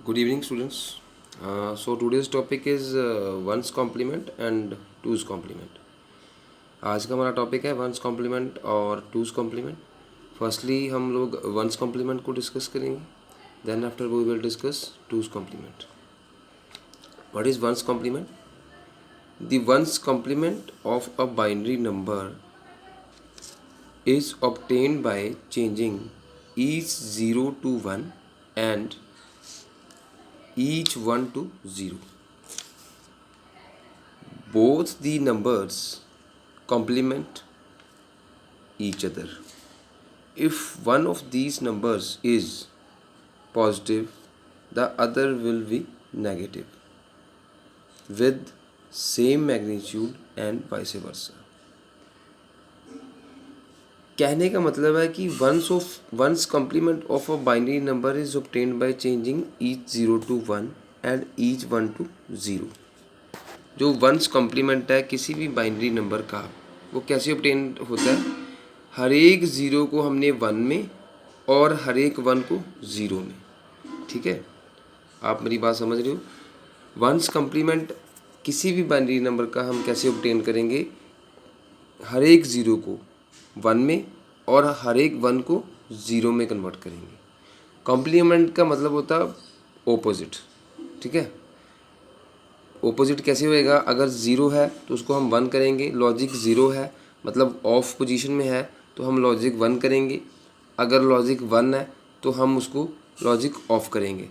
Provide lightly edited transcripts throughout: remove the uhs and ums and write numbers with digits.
Good evening, students. So today's topic is one's complement and two's complement. आज का हमारा topic है once complement और टूज कॉम्प्लीमेंट. फर्स्टली हम लोग वंस कॉम्प्लीमेंट को डिस्कस करेंगे. Then after we will discuss two's complement. What is one's complement? The one's complement of a binary number is obtained by changing each 0 to 1 and each 1 to 0. Both the numbers complement each other. If one of these numbers is positive, the other will be negative with same magnitude and vice versa. कहने का मतलब है कि one's complement of a binary number is obtained by changing each 0 to 1 and each 1 to 0. जो once complement है किसी भी binary number का, वो कैसे ऑब्टेन होता है? हर एक 0 को हमने 1 में और हर एक 1 को 0 में. ठीक है, आप मेरी बात समझ रहे हो? वंस कॉम्प्लीमेंट किसी भी बाइनरी नंबर का हम कैसे ऑब्टेन करेंगे? हर एक 0 को 1 में और हर एक 1 को 0 में कन्वर्ट करेंगे. कॉम्प्लीमेंट का मतलब होता है ओपोजिट. ठीक है, ओपोजिट कैसे होएगा? अगर 0 है तो उसको हम 1 करेंगे. लॉजिक 0 है मतलब ऑफ पोजीशन में है तो हम लॉजिक 1 करेंगे. अगर लॉजिक 1 है तो हम उसको लॉजिक ऑफ करेंगे.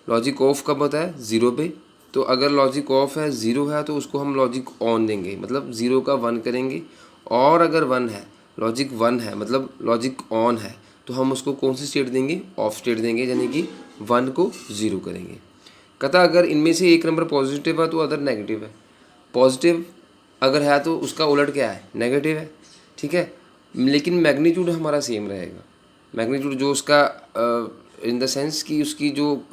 लॉजिक ऑफ कब होता है? 0 पे. तो अगर लॉजिक ऑफ है 0 है तो उसको हम लॉजिक ऑन देंगे, मतलब 0 का 1 करेंगे. और अगर 1 है, लॉजिक 1 है मतलब लॉजिक ऑन है, तो हम उसको कौन सी स्टेट देंगे? ऑफ स्टेट देंगे, यानी कि 1 को 0 करेंगे. कहता अगर इनमें से एक नंबर पॉजिटिव है तो अदर नेगेटिव है. पॉजिटिव अगर है तो उसका उलट क्या है? नेगेटिव है. ठीक है, लेकिन मैग्नीट्यूड हमारा सेम रहेगा. मैग्नीट्यूड जो उसका इन द सेंस कि उसकी जो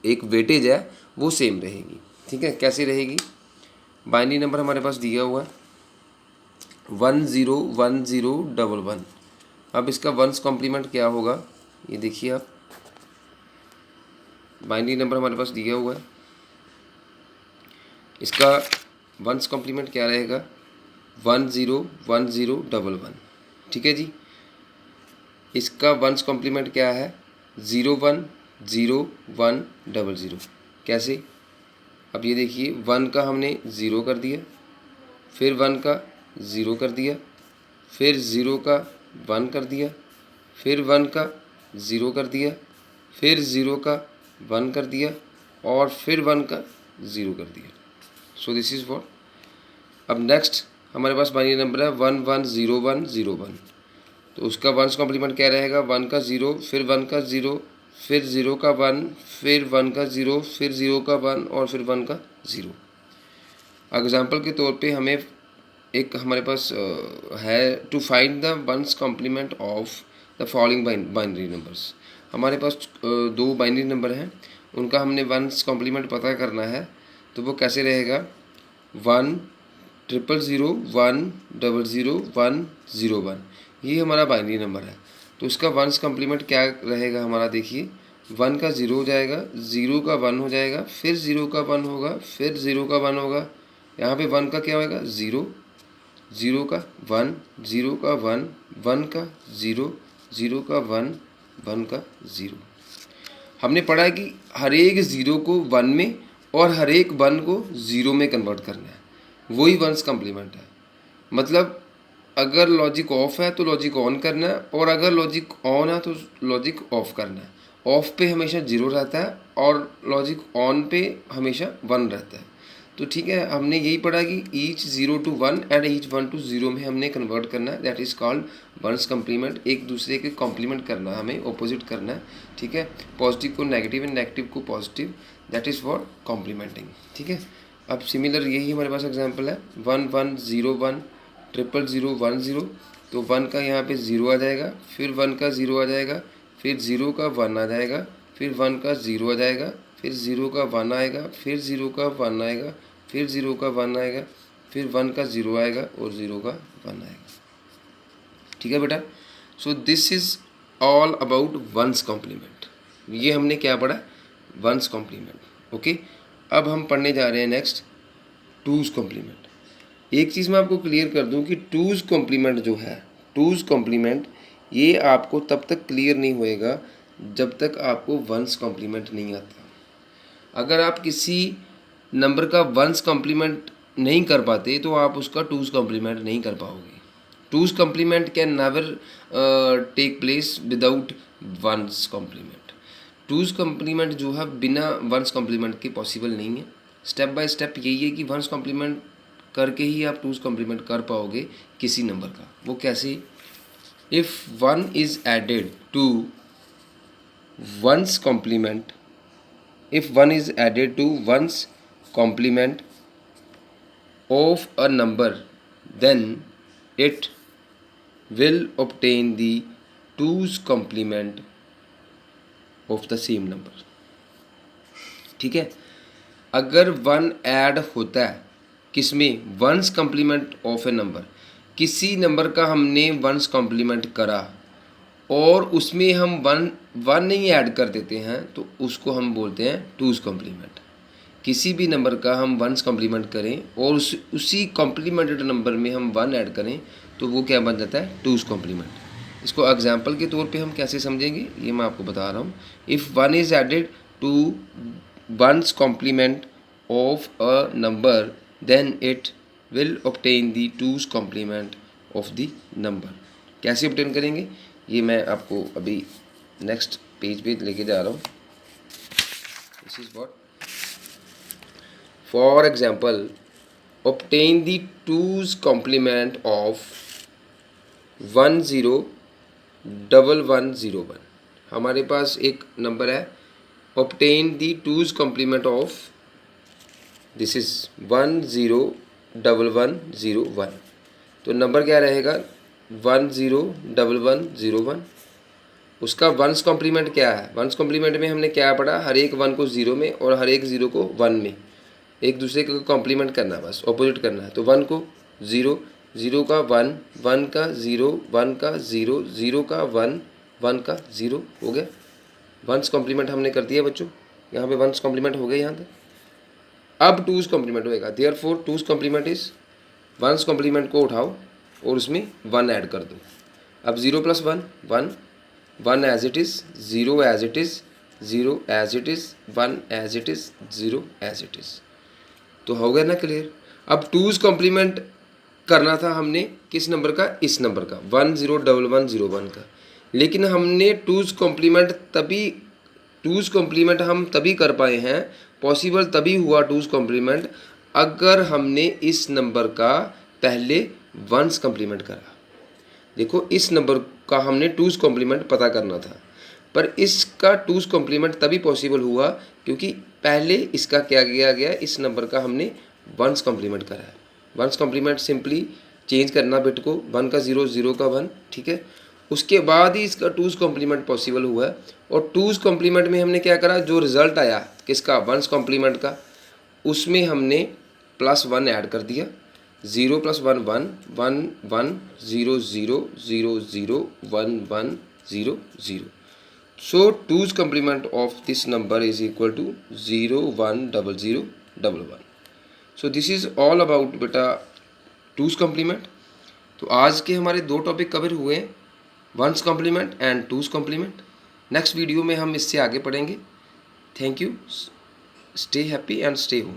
एक वेटेज है वो सेम रहेगी. ठीक है, कैसे रहेगी? बाइनरी नंबर हमारे पास दिया हुआ है 101011. अब इसका वंस कॉम्प्लीमेंट क्या होगा ये देखिए आप. बाइनरी नंबर हमारे पास दिया हुआ है, इसका वंस कॉम्प्लीमेंट क्या रहेगा? 101011. ठीक है जी, इसका वंस कॉम्प्लीमेंट क्या है? 010100. कैसे? अब ये देखिए, 1 का हमने 0 कर दिया, फिर 1 का 0 कर दिया, फिर 0 का 1 कर दिया, फिर 1 का 0 कर दिया, फिर 0 का 1 कर दिया और फिर 1 का 0 कर दिया. सो दिस इज़ व्हाट. अब नेक्स्ट हमारे पास बाइनरी नंबर है 110101. तो उसका वंस कॉम्प्लीमेंट क्या रहेगा? 1 का 0, फिर 1 का 0, फिर 0 का 1, फिर 1 का 0, फिर 0 का 1 और फिर 1 का 0. एग्जाम्पल के तौर पे हमें एक हमारे पास है to find the one's complement of the following binary numbers. हमारे पास दो बाइनरी नंबर हैं, उनका हमने वंस कॉम्प्लीमेंट पता करना है. तो वो कैसे रहेगा? 10001000101. ये हमारा बाइनरी नंबर है. तो उसका वंस कॉम्प्लीमेंट क्या रहेगा हमारा? देखिए, 1 का 0 हो जाएगा, 0 का 1 हो जाएगा, फिर 0 का 1 होगा, फिर 0 का 1 होगा. यहाँ पे 1 का क्या होगा? 0, 0 का 1, 0 का 1, 1 का 0, 0 का 1, 1 का 0. हमने पढ़ा है कि हर एक 0 को 1 में और हर एक 1 को 0 में कन्वर्ट करना है. वही वंस कॉम्प्लीमेंट है. मतलब अगर लॉजिक ऑफ है तो लॉजिक ऑन करना है, और अगर लॉजिक ऑन है तो लॉजिक ऑफ करना है. ऑफ पे हमेशा 0 रहता है और लॉजिक ऑन पे हमेशा 1 रहता है. तो ठीक है, हमने यही पढ़ा कि each 0 to 1 and each 1 to 0 में हमने कन्वर्ट करना है. That is called one's complement. एक दूसरे के कॉम्प्लीमेंट करना है, हमें ऑपोजिट करना है. ठीक है, पॉजिटिव को नेगेटिव एंड नेगेटिव को positive. That is for complementing. ठीक है, अब सिमिलर यही हमारे पास एग्जाम्पल है 11010010. तो 1 का यहाँ पे 0 आ जाएगा, फिर 1 का 0 आ जाएगा, फिर 0 का 1 आ जाएगा, फिर 1 का 0 आ जाएगा, फिर 0 का 1 आएगा, फिर 0 का 1 आएगा, फिर 0 का 1 आएगा, फिर 1 का 0 आएगा और 0 का 1 आएगा. ठीक है बेटा. So this is all about one's complement. ये हमने क्या पढ़ा? Once complement. ओके, अब हम पढ़ने जा रहे हैं नेक्स्ट टूज़ कॉम्प्लीमेंट। एक चीज़ मैं आपको क्लियर कर दूं कि टूज़ कॉम्प्लीमेंट जो है, टूज़ कॉम्प्लीमेंट ये आपको तब तक क्लियर नहीं होएगा जब तक आपको वंस कॉम्प्लीमेंट नहीं आता। अगर आप किसी नंबर का वंस कॉम्प्लीमेंट नहीं कर पाते तो आप उसका टूज़ कॉम्प्लीमेंट नहीं कर पाओगे। Two's complement can never take place without one's complement. Two's complement जो है बिना वंस कॉम्प्लीमेंट के पॉसिबल नहीं है। स्टेप बाय स्टेप यही है कि वंस कॉम्प्लीमेंट करके ही आप टूज़ कॉम्प्लीमेंट कर पाओगे किसी नंबर का। वो कैसे? If one is added to one's complement, if one is added to one's complement of a number, then it will obtain the two's complement of the same number। ठीक है, अगर one add होता है किसमें? One's complement of a number. किसी number का हमने once complement करा और उसमें हम वन नहीं ऐड कर देते हैं तो उसको हम बोलते हैं टूज़ कॉम्प्लीमेंट। किसी भी नंबर का हम वंस कॉम्प्लीमेंट करें और उसी कॉम्प्लीमेंटेड नंबर में हम वन ऐड करें तो वो क्या बन जाता है? Twos complement. इसको एग्जांपल के तौर पे हम कैसे समझेंगे ये मैं आपको बता रहा हूँ। If one is added to one's complement of a number then it will obtain the two's complement of the number. कैसे ऑब्टेन करेंगे ये मैं आपको अभी नेक्स्ट पेज पे लेके जा रहा हूँ। This is what, for example, obtain the two's complement of 101101। हमारे पास एक नंबर है, obtain the two's complement of, this is 101101। तो नंबर क्या रहेगा? 101101। उसका वंस कॉम्प्लीमेंट क्या है? वंस कॉम्प्लीमेंट में हमने क्या पढ़ा? हर एक वन को ज़ीरो में और हर एक ज़ीरो को वन में, एक दूसरे को कॉम्प्लीमेंट करना है, बस ऑपोजिट करना है। तो वन को ज़ीरो, ज़ीरो का वन, वन का ज़ीरो, वन का ज़ीरो, ज़ीरो का वन, वन का ज़ीरो, हो गया वंस कॉम्प्लीमेंट हमने कर दिया बच्चों। यहाँ पे वंस कॉम्प्लीमेंट हो गया यहाँ तक। अब टूज़ कॉम्प्लीमेंट होएगा। Therefore two's complement is, one's complement को उठाओ और उसमें वन ऐड कर दो। अब zero plus one, one, one as it is, zero as it is, zero as it is, one as it is, zero as it is. तो हो गया ना क्लियर? अब टूज़ कॉम्प्लीमेंट करना था हमने किस नंबर का? इस नंबर का 101101 का। लेकिन हमने टूज़ कॉम्प्लीमेंट हम तभी कर पाए हैं, पॉसिबल तभी हुआ टूज़ कॉम्प्लीमेंट अगर हमने इस नंबर का पहले वंस कॉम्प्लीमेंट करा। देखो, इस नंबर का हमने टूज़ कॉम्प्लीमेंट पता करना था, पर इसका टूज़ कॉम्प्लीमेंट तभी पॉसिबल हुआ क्योंकि पहले इसका क्या किया गया? इस नंबर का हमने वंस कॉम्प्लीमेंट करा है। वंस कॉम्प्लीमेंट सिंपली चेंज करना बिट को, वन का ज़ीरो, ज़ीरो का वन, ठीक है। उसके बाद ही इसका टूज़ कॉम्प्लीमेंट पॉसिबल हुआ है। और टूज़ कॉम्प्लीमेंट में हमने क्या करा? जो रिज़ल्ट आया किसका? वंस कॉम्प्लीमेंट का, उसमें हमने प्लस वन ऐड कर दिया। Zero plus one, one, one one, zero zero, zero zero, one one, zero zero. So two's complement of this number is equal to 010011। So this is all about बेटा two's complement. तो आज के हमारे दो topic cover हुए हैं, one's complement and two's complement. Next video में हम इससे आगे पढ़ेंगे। Thank you, stay happy and stay home.